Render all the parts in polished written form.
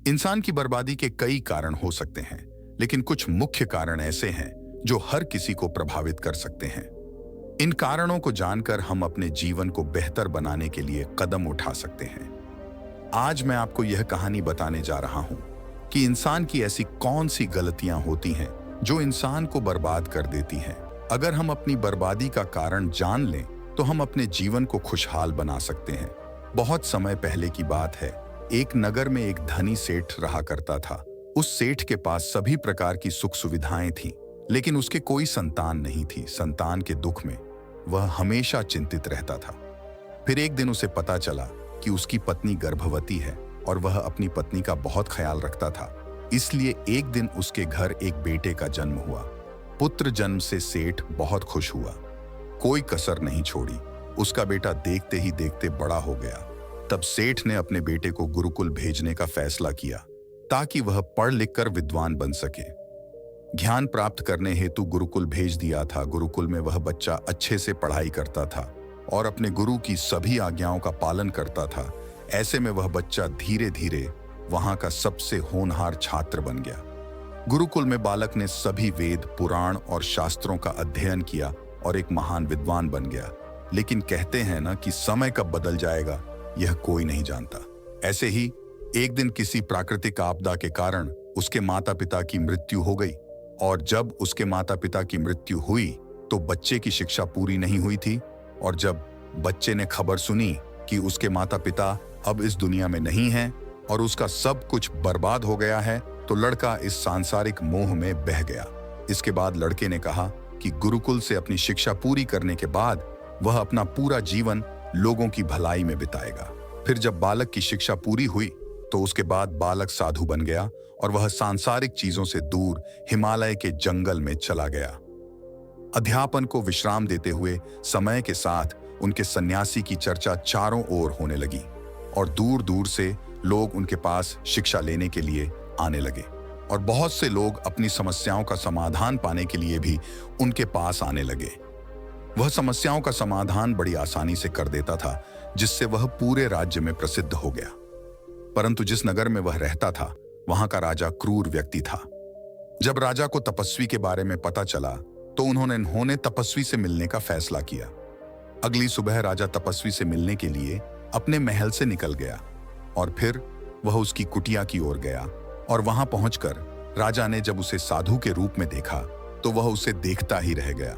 इंसान की बर्बादी के कई कारण हो सकते हैं, लेकिन कुछ मुख्य कारण ऐसे हैं जो हर किसी को प्रभावित कर सकते हैं। इन कारणों को जानकर हम अपने जीवन को बेहतर बनाने के लिए कदम उठा सकते हैं। आज मैं आपको यह कहानी बताने जा रहा हूं कि इंसान की ऐसी कौन सी गलतियां होती हैं जो इंसान को बर्बाद कर देती हैं। अगर हम अपनी बर्बादी का कारण जान लें तो हम अपने जीवन को खुशहाल बना सकते हैं। बहुत समय पहले की बात है। एक नगर में एक धनी सेठ रहा करता था। उस सेठ के पास सभी प्रकार की सुख सुविधाएं थीं, लेकिन उसके कोई संतान नहीं थी। संतान के दुख में वह हमेशा चिंतित रहता था। फिर एक दिन उसे पता चला कि उसकी पत्नी गर्भवती है और वह अपनी पत्नी का बहुत ख्याल रखता था। इसलिए एक दिन उसके घर एक बेटे का जन्म हुआ। पुत्र जन्म से सेठ बहुत खुश हुआ, कोई कसर नहीं छोड़ी। उसका बेटा देखते ही देखते बड़ा हो गया। तब सेठ ने अपने बेटे को गुरुकुल भेजने का फैसला किया ताकि वह पढ़ लिख कर विद्वान बन सके। ज्ञान प्राप्त करने हेतु गुरुकुल भेज दिया था। गुरुकुल में वह बच्चा अच्छे से पढ़ाई करता था और अपने गुरु की सभी आज्ञाओं का पालन करता था। ऐसे में वह बच्चा धीरे धीरे वहां का सबसे होनहार छात्र बन गया। गुरुकुल में बालक ने सभी वेद, पुराण और शास्त्रों का अध्ययन किया और एक महान विद्वान बन गया। लेकिन कहते हैं ना कि समय कब बदल जाएगा यह कोई नहीं जानता। ऐसे ही एक दिन किसी प्राकृतिक आपदा के कारण उसके माता पिता की मृत्यु हो गई, और जब उसके माता पिता की मृत्यु हुई तो बच्चे की शिक्षा पूरी नहीं हुई थी। और जब बच्चे ने खबर सुनी कि उसके माता पिता अब इस दुनिया में नहीं हैं और उसका सब कुछ बर्बाद हो गया है, तो लड़का इस सांसारिक मोह में बह गया। इसके बाद लड़के ने कहा कि गुरुकुल से अपनी शिक्षा पूरी करने के बाद वह अपना पूरा जीवन लोगों की भलाई में बिताएगा। फिर जब बालक की शिक्षा पूरी हुई तो उसके बाद बालक साधु बन गया और वह सांसारिक चीजों से दूर हिमालय के जंगल में चला गया। अध्यापन को विश्राम देते हुए समय के साथ उनके सन्यासी की चर्चा चारों ओर होने लगी और दूर दूर से लोग उनके पास शिक्षा लेने के लिए आने लगे। और बहुत से लोग अपनी समस्याओं का समाधान पाने के लिए भी उनके पास आने लगे। वह समस्याओं का समाधान बड़ी आसानी से कर देता था, जिससे वह पूरे राज्य में प्रसिद्ध हो गया। परंतु जिस नगर में वह रहता था वहां का राजा क्रूर व्यक्ति था। जब राजा को तपस्वी के बारे में पता चला तो उन्होंने तपस्वी से मिलने का फैसला किया। अगली सुबह राजा तपस्वी से मिलने के लिए अपने महल से निकल गया और फिर वह उसकी कुटिया की ओर गया। और वहां पहुंचकर राजा ने जब उसे साधु के रूप में देखा तो वह उसे देखता ही रह गया।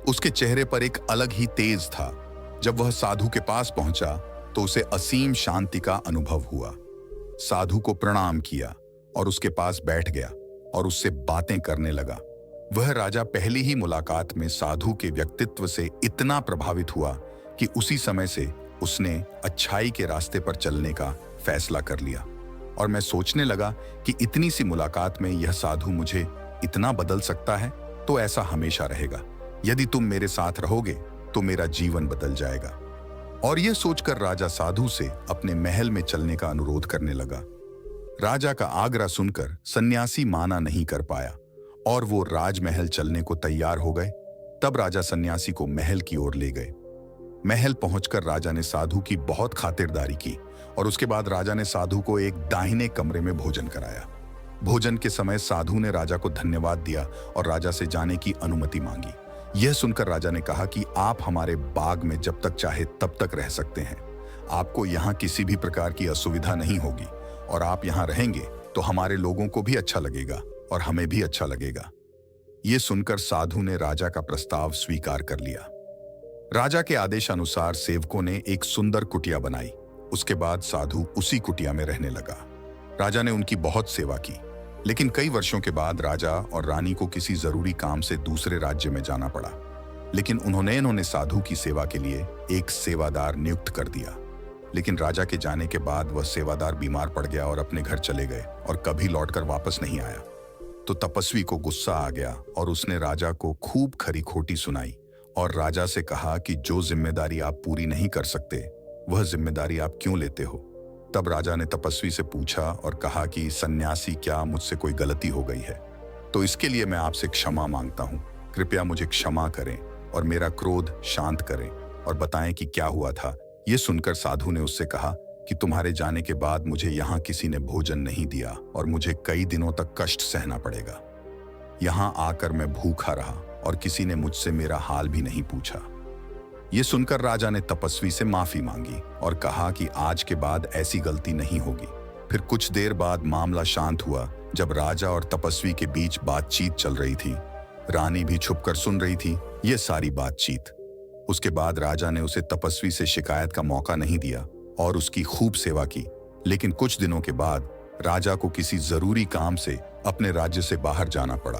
उसके चेहरे पर एक अलग ही तेज था। जब वह साधु के पास पहुंचा तो उसे असीम शांति का अनुभव हुआ। साधु को प्रणाम किया और उसके पास बैठ गया और उससे बातें करने लगा। वह राजा पहली ही मुलाकात में साधु के व्यक्तित्व से इतना प्रभावित हुआ कि उसी समय से उसने अच्छाई के रास्ते पर चलने का फैसला कर लिया। और मैं सोचने लगा कि इतनी सी मुलाकात में यह साधु मुझे इतना बदल सकता है, तो ऐसा हमेशा रहेगा। यदि तुम मेरे साथ रहोगे तो मेरा जीवन बदल जाएगा। और यह सोचकर राजा साधु से अपने महल में चलने का अनुरोध करने लगा। राजा का आग्रह सुनकर सन्यासी माना नहीं कर पाया और वो राजमहल चलने को तैयार हो गए। तब राजा सन्यासी को महल की ओर ले गए। महल पहुंचकर राजा ने साधु की बहुत खातिरदारी की और उसके बाद राजा ने साधु को एक दाहिने कमरे में भोजन कराया। भोजन के समय साधु ने राजा को धन्यवाद दिया और राजा से जाने की अनुमति मांगी। यह सुनकर राजा ने कहा कि आप हमारे बाग में जब तक चाहे तब तक रह सकते हैं। आपको यहाँ किसी भी प्रकार की असुविधा नहीं होगी और आप यहाँ रहेंगे तो हमारे लोगों को भी अच्छा लगेगा और हमें भी अच्छा लगेगा। ये सुनकर साधु ने राजा का प्रस्ताव स्वीकार कर लिया। राजा के आदेशानुसार सेवकों ने एक सुंदर कुटिया बनाई। उसके बाद साधु उसी कुटिया में रहने लगा। राजा ने उनकी बहुत सेवा की, लेकिन कई वर्षों के बाद राजा और रानी को किसी जरूरी काम से दूसरे राज्य में जाना पड़ा। लेकिन उन्होंने साधु की सेवा के लिए एक सेवादार नियुक्त कर दिया। लेकिन राजा के जाने के बाद वह सेवादार बीमार पड़ गया और अपने घर चले गए और कभी लौटकर वापस नहीं आया। तो तपस्वी को गुस्सा आ गया और उसने राजा को खूब खरी खोटी सुनाई और राजा से कहा कि जो जिम्मेदारी आप पूरी नहीं कर सकते वह जिम्मेदारी आप क्यों लेते हो। तब राजा ने तपस्वी से पूछा और कहा कि सन्यासी, क्या मुझसे कोई गलती हो गई है? तो इसके लिए मैं आपसे क्षमा मांगता हूँ। कृपया मुझे क्षमा करें और मेरा क्रोध शांत करें और बताएं कि क्या हुआ था। ये सुनकर साधु ने उससे कहा कि तुम्हारे जाने के बाद मुझे यहाँ किसी ने भोजन नहीं दिया और मुझे कई दिनों तक कष्ट सहना पड़ेगा। यहाँ आकर मैं भूखा रहा और किसी ने मुझसे मेरा हाल भी नहीं पूछा। ये सुनकर राजा ने तपस्वी से माफी मांगी और कहा कि आज के बाद ऐसी गलती नहीं होगी। फिर कुछ देर बाद मामला शांत हुआ। जब राजा और तपस्वी के बीच बातचीत चल रही थी, रानी भी छुपकर सुन रही थी ये सारी बातचीत। उसके बाद राजा ने उसे तपस्वी से शिकायत का मौका नहीं दिया और उसकी खूब सेवा की। लेकिन कुछ दिनों के बाद राजा को किसी जरूरी काम से अपने राज्य से बाहर जाना पड़ा।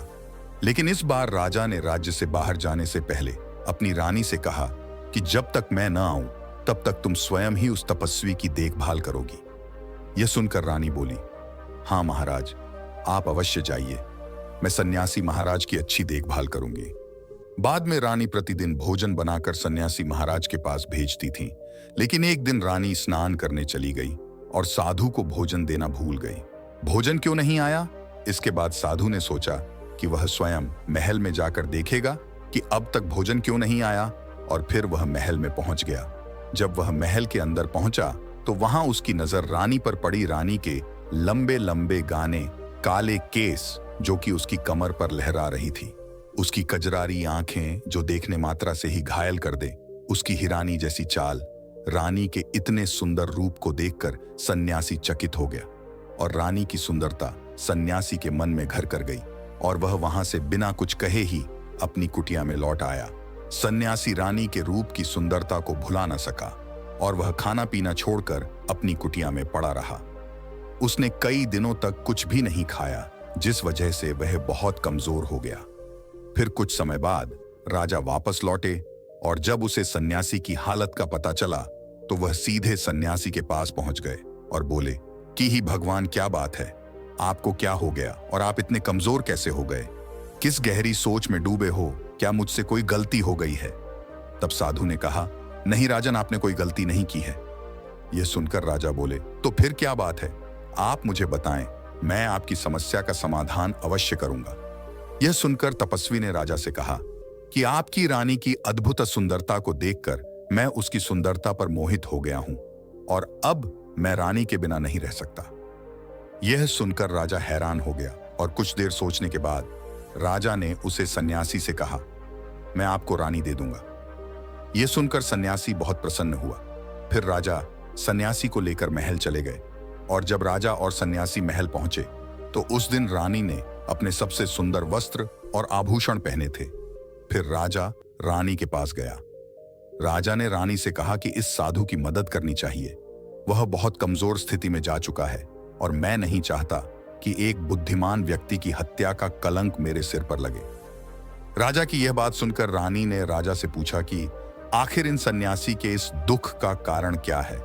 लेकिन इस बार राजा ने राज्य से बाहर जाने से पहले अपनी रानी से कहा कि जब तक मैं न आऊं तब तक तुम स्वयं ही उस तपस्वी की देखभाल करोगी। यह सुनकर रानी बोली, हाँ महाराज, आप अवश्य जाइए, मैं सन्यासी महाराज की अच्छी देखभाल करूंगी। बाद में रानी प्रतिदिन भोजन बनाकर सन्यासी महाराज के पास भेजती थी। लेकिन एक दिन रानी स्नान करने चली गई और साधु को भोजन देना भूल गई। भोजन क्यों नहीं आया? इसके बाद साधु ने सोचा कि वह स्वयं महल में जाकर देखेगा कि अब तक भोजन क्यों नहीं आया, और फिर वह महल में पहुंच गया। जब वह महल के अंदर पहुंचा तो वहां उसकी नजर रानी पर पड़ी। रानी के लंबे लंबे गाने काले केस जो कि उसकी कमर पर लहरा रही थी, उसकी कजरारी आंखें जो देखने मात्रा से ही घायल कर दे, उसकी हिरानी जैसी चाल। रानी के इतने सुंदर रूप को देखकर सन्यासी चकित हो गया और रानी की सुंदरता सन्यासी के मन में घर कर गई और वह वहां से बिना कुछ कहे ही अपनी कुटिया में लौट आया। सन्यासी रानी के रूप की सुंदरता को भुला न सका और वह खाना पीना छोड़कर अपनी कुटिया में पड़ा रहा। उसने कई दिनों तक कुछ भी नहीं खाया, जिस वजह से वह बहुत कमजोर हो गया। फिर कुछ समय बाद राजा वापस लौटे और जब उसे सन्यासी की हालत का पता चला तो वह सीधे सन्यासी के पास पहुंच गए और बोले कि ही भगवान, क्या बात है, आपको क्या हो गया और आप इतने कमजोर कैसे हो गए? किस गहरी सोच में डूबे हो? क्या मुझसे कोई गलती हो गई है? तब साधु ने कहा, नहीं राजन, आपने कोई गलती नहीं की है। यह सुनकर राजा बोले, तो फिर क्या बात है, आप मुझे बताएं, मैं आपकी समस्या का समाधान अवश्य करूंगा। यह सुनकर तपस्वी ने राजा से कहा कि आपकी रानी की अद्भुत सुंदरता को देखकर मैं उसकी सुंदरता पर मोहित हो गया हूं और अब मैं रानी के बिना नहीं रह सकता। यह सुनकर राजा हैरान हो गया और कुछ देर सोचने के बाद राजा ने उसे सन्यासी से कहा, मैं आपको रानी दे दूंगा। यह सुनकर सन्यासी बहुत प्रसन्न हुआ। फिर राजा सन्यासी को लेकर महल चले गए और जब राजा और सन्यासी महल पहुंचे तो उस दिन रानी ने अपने सबसे सुंदर वस्त्र और आभूषण पहने थे। फिर राजा रानी के पास गया। राजा ने रानी से कहा कि इस साधु की मदद करनी चाहिए, वह बहुत कमजोर स्थिति में जा चुका है और मैं नहीं चाहता कि एक बुद्धिमान व्यक्ति की हत्या का कलंक मेरे सिर पर लगे। राजा की यह बात सुनकर रानी ने राजा से पूछा कि आखिर इन सन्यासी के इस दुख का कारण क्या है?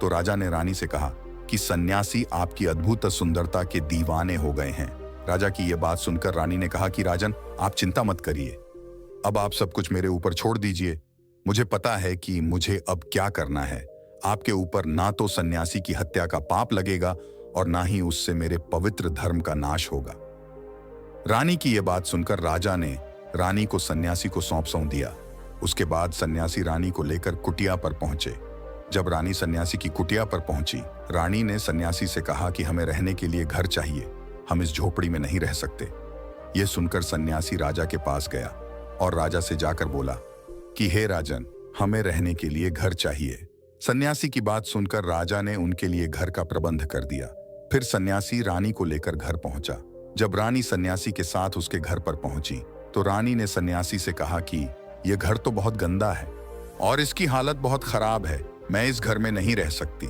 तो राजा ने रानी से कहा कि सन्यासी आपकी अद्भुत सुंदरता के दीवाने हो गए हैं। राजा की यह बात सुनकर रानी ने कहा कि राजन, आप चिंता मत करिए, अब आप सब कुछ मेरे ऊपर छोड़ दीजिए। मुझे पता है कि मुझे अब क्या करना है। आपके ऊपर ना तो सन्यासी की हत्या का पाप लगेगा और ना ही उससे मेरे पवित्र धर्म का नाश होगा। रानी की यह बात सुनकर राजा ने रानी को सन्यासी को सौंप दिया। उसके बाद सन्यासी रानी को लेकर कुटिया पर पहुंचे। जब रानी सन्यासी की कुटिया पर पहुंची, रानी ने सन्यासी से कहा कि हमें रहने के लिए घर चाहिए, हम इस झोपड़ी में नहीं रह सकते। यह सुनकर सन्यासी राजा के पास गया और राजा से जाकर बोला कि हे राजन, हमें रहने के लिए घर चाहिए। सन्यासी की बात सुनकर राजा ने उनके लिए घर का प्रबंध कर दिया। फिर सन्यासी रानी को लेकर घर पहुंचा। जब रानी सन्यासी के साथ उसके घर पर पहुंची तो रानी ने सन्यासी से कहा कि यह घर तो बहुत गंदा है और इसकी हालत बहुत खराब है, मैं इस घर में नहीं रह सकती।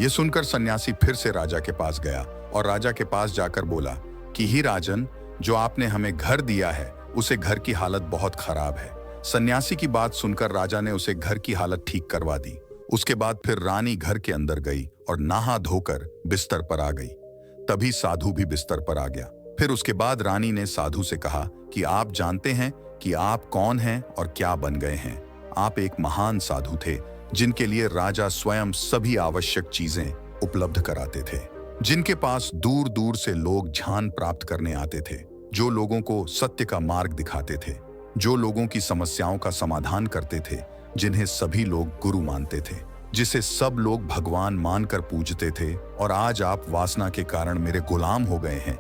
यह सुनकर सन्यासी फिर से राजा के पास गया और राजा के पास जाकर बोला कि ही राजन, जो आपने हमें घर दिया है उसे घर की हालत बहुत खराब है। सन्यासी की बात सुनकर राजा ने उसे घर की हालत ठीक करवा दी। उसके बाद फिर रानी घर के अंदर गई और नहा धोकर बिस्तर पर आ गई। तभी साधु भी बिस्तर पर आ गया। फिर उसके बाद रानी ने साधु से कहा कि आप जानते हैं कि आप कौन हैं और क्या बन गए हैं। आप एक महान साधु थे जिनके लिए राजा स्वयं सभी आवश्यक चीजें उपलब्ध कराते थे, जिनके पास दूर दूर से लोग ध्यान प्राप्त करने आते थे, जो लोगों को सत्य का मार्ग दिखाते थे, जो लोगों की समस्याओं का समाधान करते थे, जिन्हें सभी लोग गुरु मानते थे। जिसे सब लोग भगवान मानकर पूजते थे, और आज आप वासना के कारण मेरे गुलाम हो गए हैं।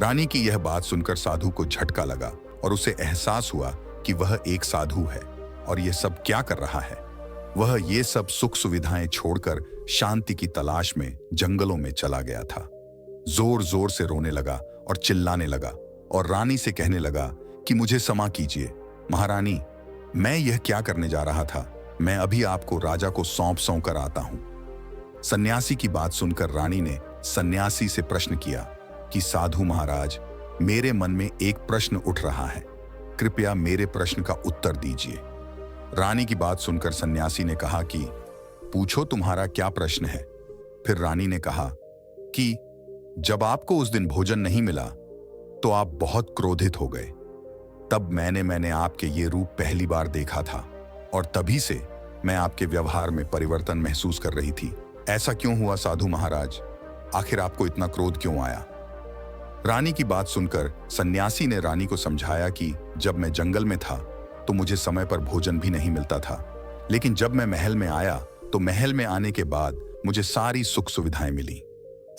रानी की यह बात सुनकर साधु को झटका लगा और उसे एहसास हुआ कि वह एक साधु है और यह सब क्या कर रहा है। वह ये सब सुख सुविधाएं छोड़कर शांति की तलाश में जंगलों में चला गया था। जोर जोर से रोने लगा और चिल्लाने लगा और रानी से कहने लगा कि मुझे क्षमा कीजिए महारानी, मैं यह क्या करने जा रहा था। मैं अभी आपको राजा को सौंप कर आता हूं। सन्यासी की बात सुनकर रानी ने सन्यासी से प्रश्न किया कि साधु महाराज, मेरे मन में एक प्रश्न उठ रहा है, कृपया मेरे प्रश्न का उत्तर दीजिए। रानी की बात सुनकर सन्यासी ने कहा कि पूछो, तुम्हारा क्या प्रश्न है। फिर रानी ने कहा कि जब आपको उस दिन भोजन नहीं मिला तो आप बहुत क्रोधित हो गए। तब मैंने आपके ये रूप पहली बार देखा था और तभी से मैं आपके व्यवहार में परिवर्तन महसूस कर रही थी। ऐसा क्यों हुआ साधु महाराज? आखिर आपको इतना क्रोध क्यों आया? रानी की बात सुनकर सन्यासी ने रानी को समझाया कि जब मैं जंगल में था तो मुझे समय पर भोजन भी नहीं मिलता था, लेकिन जब मैं महल में आया तो महल में आने के बाद मुझे सारी सुख सुविधाएं मिली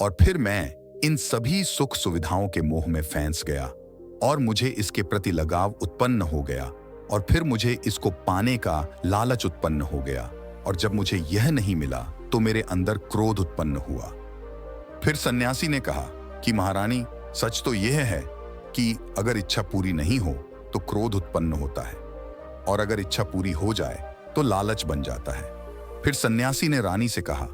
और फिर मैं इन सभी सुख सुविधाओं के मोह में फंस गया और मुझे इसके प्रति लगाव उत्पन्न हो गया और फिर मुझे इसको पाने का लालच उत्पन्न हो गया और जब मुझे यह नहीं मिला तो मेरे अंदर क्रोध उत्पन्न हुआ। फिर सन्यासी ने कहा कि महारानी, सच तो यह है कि अगर इच्छा पूरी नहीं हो तो क्रोध उत्पन्न होता है और अगर इच्छा पूरी हो जाए तो लालच बन जाता है। फिर सन्यासी ने रानी से कहा,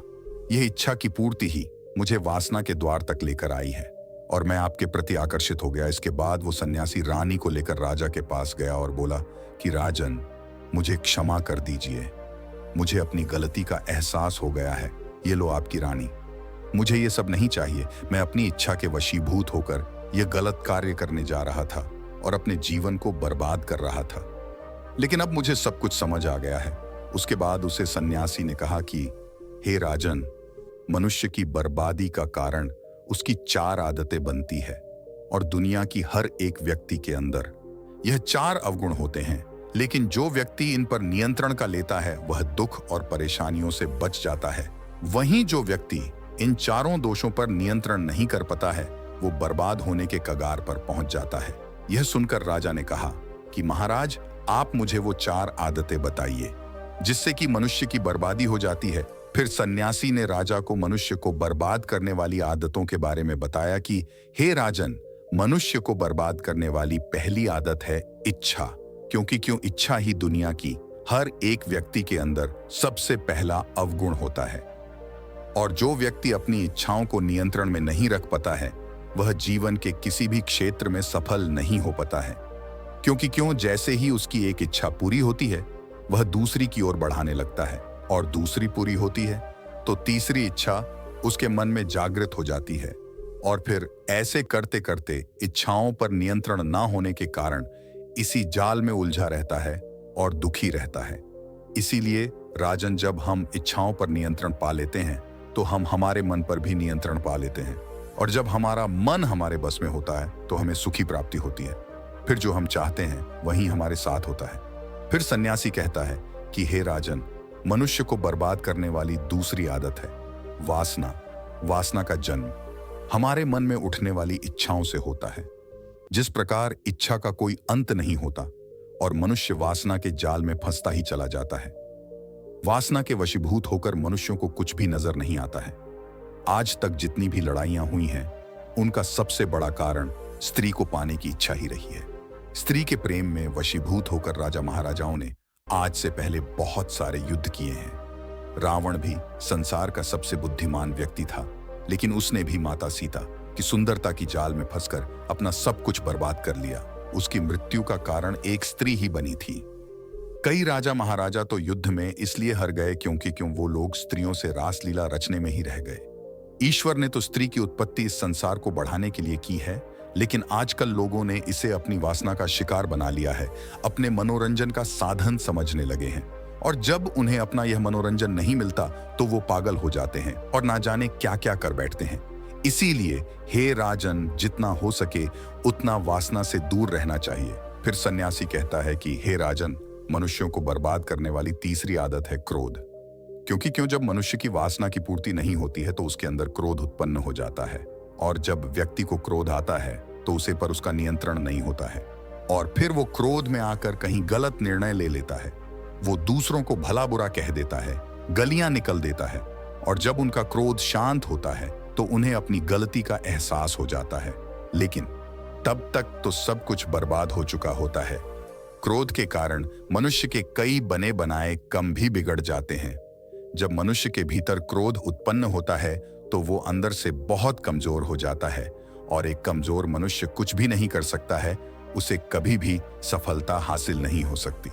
यह इच्छा की पूर्ति ही मुझे वासना के द्वार तक लेकर आई है और मैं आपके प्रति आकर्षित हो गया। इसके बाद वो सन्यासी रानी को लेकर राजा के पास गया और बोला कि राजन, मुझे क्षमा कर दीजिए, मुझे अपनी गलती का एहसास हो गया है। ये लो आपकी रानी, मुझे ये सब नहीं चाहिए। मैं अपनी इच्छा के वशीभूत होकर यह गलत कार्य करने जा रहा था और अपने जीवन को बर्बाद कर रहा था, लेकिन अब मुझे सब कुछ समझ आ गया है। उसके बाद उसे सन्यासी ने कहा कि हे राजन, मनुष्य की बर्बादी का कारण उसकी 4 आदतें बनती है और दुनिया की हर एक व्यक्ति के अंदर यह 4 अवगुण होते हैं, लेकिन जो व्यक्ति इन पर नियंत्रण का लेता है वह दुख और परेशानियों से बच जाता है। वहीं जो व्यक्ति इन 4 दोषों पर नियंत्रण नहीं कर पाता है वो बर्बाद होने के कगार पर पहुंच जाता है। यह सुनकर राजा ने कहा कि महाराज, आप मुझे वो 4 आदतें बताइए जिससे कि मनुष्य की बर्बादी हो जाती है। फिर सन्यासी ने राजा को मनुष्य को बर्बाद करने वाली आदतों के बारे में बताया कि हे राजन, मनुष्य को बर्बाद करने वाली पहली आदत है इच्छा, क्योंकि इच्छा ही दुनिया की हर एक व्यक्ति के अंदर सबसे पहला अवगुण होता है और जो व्यक्ति अपनी इच्छाओं को नियंत्रण में नहीं रख पाता है वह जीवन के किसी भी क्षेत्र में सफल नहीं हो पाता है, क्योंकि जैसे ही उसकी एक इच्छा पूरी होती है वह दूसरी की ओर बढ़ाने लगता है और दूसरी पूरी होती है तो तीसरी इच्छा उसके मन में जागृत हो जाती है और फिर ऐसे करते करते इच्छाओं पर नियंत्रण ना होने के कारण इसी जाल में उलझा रहता है और दुखी रहता है। इसीलिए राजन, जब हम इच्छाओं पर नियंत्रण पा लेते हैं तो हम हमारे मन पर भी नियंत्रण पा लेते हैं और जब हमारा मन हमारे बस में होता है तो हमें सुखी प्राप्ति होती है। फिर जो हम चाहते हैं वही हमारे साथ होता है। फिर सन्यासी कहता है कि हे राजन, मनुष्य को बर्बाद करने वाली दूसरी आदत है वासना। वासना का जन्म हमारे मन में उठने वाली इच्छाओं से होता है। जिस प्रकार इच्छा का कोई अंत नहीं होता और मनुष्य वासना के जाल में फंसता ही चला जाता है। वासना के वशीभूत होकर मनुष्यों को कुछ भी नजर नहीं आता है। आज तक जितनी भी लड़ाइयां हुई हैं उनका सबसे बड़ा कारण स्त्री को पाने की इच्छा ही रही है। स्त्री के प्रेम में वशीभूत होकर राजा महाराजाओं ने आज से पहले बहुत सारे युद्ध किए हैं। रावण भी संसार का सबसे बुद्धिमान व्यक्ति था, लेकिन उसने भी माता सीता की सुंदरता की जाल में फंसकर अपना सब कुछ बर्बाद कर लिया। उसकी मृत्यु का कारण एक स्त्री ही बनी थी। कई राजा महाराजा तो युद्ध में इसलिए हार गए क्योंकि वो लोग स्त्रियों से रासलीला रचने में ही रह गए। ईश्वर ने तो स्त्री की उत्पत्ति इस संसार को बढ़ाने के लिए की है, लेकिन आजकल लोगों ने इसे अपनी वासना का शिकार बना लिया है, अपने मनोरंजन का साधन समझने लगे हैं और जब उन्हें अपना यह मनोरंजन नहीं मिलता तो वो पागल हो जाते हैं और ना जाने क्या क्या कर बैठते हैं। इसीलिए हे राजन, जितना हो सके उतना वासना से दूर रहना चाहिए। फिर सन्यासी कहता है कि हे राजन, मनुष्यों को बर्बाद करने वाली तीसरी आदत है क्रोध, क्योंकि जब मनुष्य की वासना की पूर्ति नहीं होती है तो उसके अंदर क्रोध उत्पन्न हो जाता है, और जब व्यक्ति को क्रोध आता है तो उसे पर उसका नियंत्रण नहीं होता है, और फिर वो क्रोध में आकर कहीं गलत निर्णय ले लेता है। वो दूसरों को भला बुरा कह देता है, गलियां निकल देता है, और जब उनका क्रोध शांत होता है तो उन्हें अपनी गलती का एहसास हो जाता है। लेकिन तब तक तो सब कुछ बर्बाद हो चुका होता है। क्रोध के कारण मनुष्य के कई बने बनाए काम भी बिगड़ जाते हैं। जब मनुष्य के भीतर क्रोध उत्पन्न होता है तो वो अंदर से बहुत कमजोर हो जाता है, और एक कमजोर मनुष्य कुछ भी नहीं कर सकता है, उसे कभी भी सफलता हासिल नहीं हो सकती।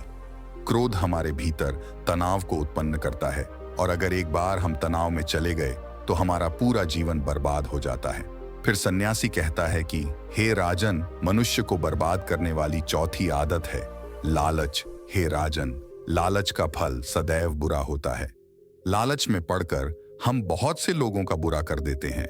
क्रोध हमारे भीतर तनाव को उत्पन्न करता है, और अगर एक बार हम तनाव में चले गए तो हमारा पूरा जीवन बर्बाद हो जाता है। फिर सन्यासी कहता है कि हे राजन, मनुष्य को बर्बाद करने वाली चौथी आदत है लालच। हे राजन, लालच का फल सदैव बुरा होता है। लालच में पड़कर हम बहुत से लोगों का बुरा कर देते हैं।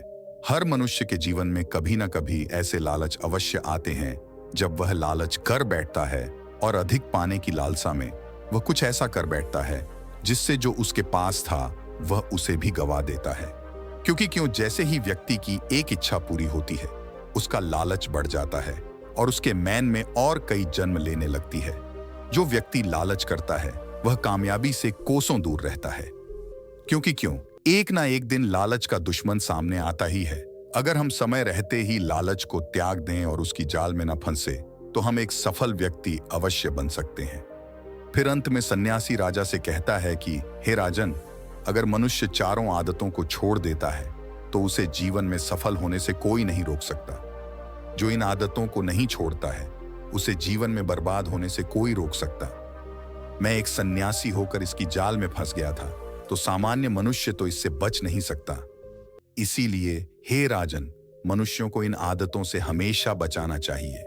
हर मनुष्य के जीवन में कभी न कभी ऐसे लालच अवश्य आते हैं जब वह लालच कर बैठता है, और अधिक पाने की लालसा में वह कुछ ऐसा कर बैठता है जिससे जो उसके पास था वह उसे भी गवा देता है। क्योंकि जैसे ही व्यक्ति की एक इच्छा पूरी होती है उसका लालच बढ़ जाता है, और उसके मैन में और कई जन्म लेने लगती है। जो व्यक्ति लालच करता है वह कामयाबी से कोसों दूर रहता है। क्योंकि एक ना एक दिन लालच का दुश्मन सामने आता ही है। अगर हम समय रहते ही लालच को त्याग दें और उसकी जाल में न फंसे तो हम एक सफल व्यक्ति अवश्य बन सकते हैं। फिर अंत में सन्यासी राजा से कहता है कि हे राजन, अगर मनुष्य चारों आदतों को छोड़ देता है तो उसे जीवन में सफल होने से कोई नहीं रोक सकता। जो इन आदतों को नहीं छोड़ता है उसे जीवन में बर्बाद होने से कोई रोक सकता। मैं एक सन्यासी होकर इसकी जाल में फंस गया था, तो सामान्य मनुष्य तो इससे बच नहीं सकता। इसीलिए हे राजन, मनुष्यों को इन आदतों से हमेशा बचाना चाहिए।